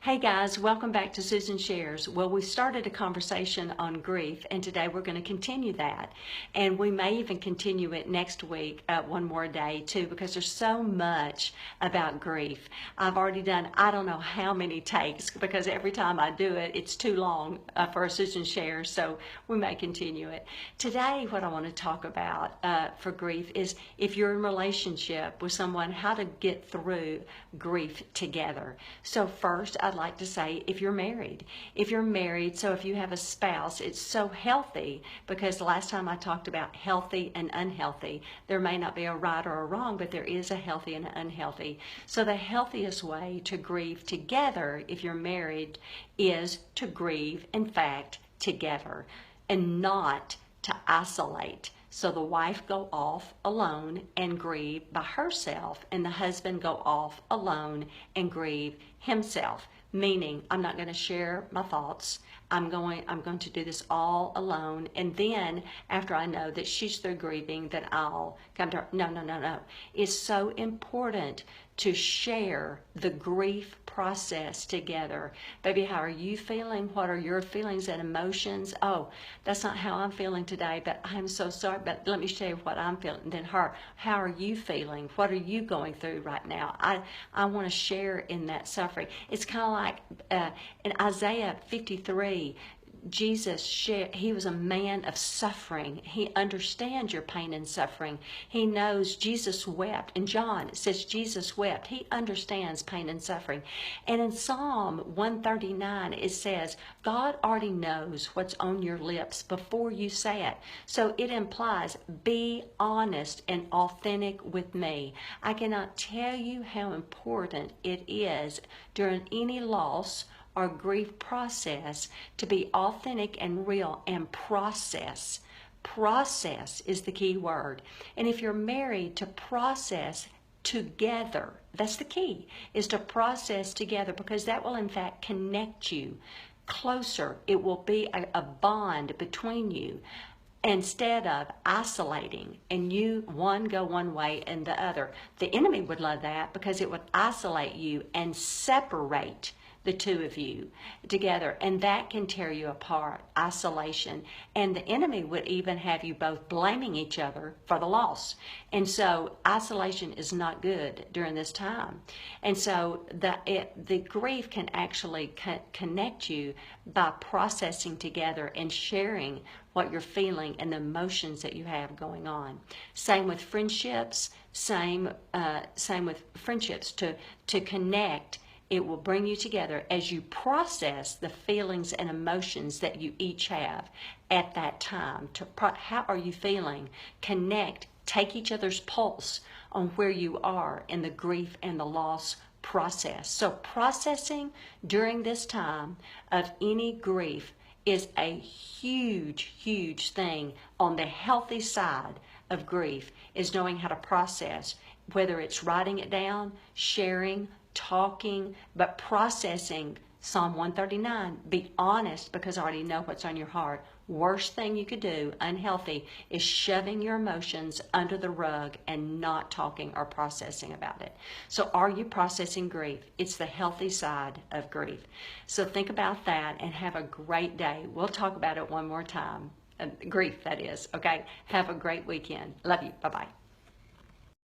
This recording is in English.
Hey guys, welcome back to Susan Shares. Well, we started a conversation on grief, and today we're going to continue that. And we may even continue it next week, one more day too, because there's so much about grief. I've already done, I don't know how many takes, because every time I do it, it's too long for a Susan Shares, so we may continue it. Today, what I want to talk about for grief is if you're in a relationship with someone, how to get through grief together. So first, I'd like to say if you're married, so if you have a spouse, it's so healthy, because the last time I talked about healthy and unhealthy, there may not be a right or a wrong, but there is a healthy and an unhealthy. So the healthiest way to grieve together if you're married is to grieve, in fact, together and not to isolate. So the wife go off alone and grieve by herself, and the husband go off alone and grieve himself. Meaning, I'm not going to share my thoughts. I'm going to do this all alone, and then after I know that she's through grieving, that I'll come to her. No. It's so important to share the grief process together. Baby, how are you feeling? What are your feelings and emotions? Oh, that's not how I'm feeling today, but I'm so sorry, but let me share what I'm feeling. And then her, how are you feeling? What are you going through right now? I want to share in that suffering. It's kind of like in Isaiah 53, Jesus shared, he was a man of suffering. He understands your pain and suffering. He knows Jesus wept. In John, it says Jesus wept. He understands pain and suffering. And in Psalm 139, it says, God already knows what's on your lips before you say it. So it implies, be honest and authentic with me. I cannot tell you how important it is during any loss or grief process to be authentic and real and process. Process is the key word. And if you're married, to process together, that's the key, is to process together, because that will in fact connect you closer. It will be a bond between you, instead of isolating and you one go one way and the other. The enemy would love that, because it would isolate you and separate the two of you together, and that can tear you apart, isolation. And the enemy would even have you both blaming each other for the loss. And so isolation is not good during this time. And so the grief can actually connect you by processing together and sharing what you're feeling and the emotions that you have going on. Same with friendships, same with friendships, to connect. It will bring you together as you process the feelings and emotions that you each have at that time. How are you feeling? Connect, take each other's pulse on where you are in the grief and the loss process. So processing during this time of any grief is a huge, huge thing on the healthy side of grief, is knowing how to process, whether it's writing it down, sharing, talking, but processing. Psalm 139, be honest, because I already know what's on your heart. Worst thing you could do, unhealthy, is shoving your emotions under the rug and not talking or processing about it. So are you processing grief? It's the healthy side of grief. So think about that and have a great day. We'll talk about it one more time. Grief, that is. Okay? Have a great weekend. Love you. Bye-bye.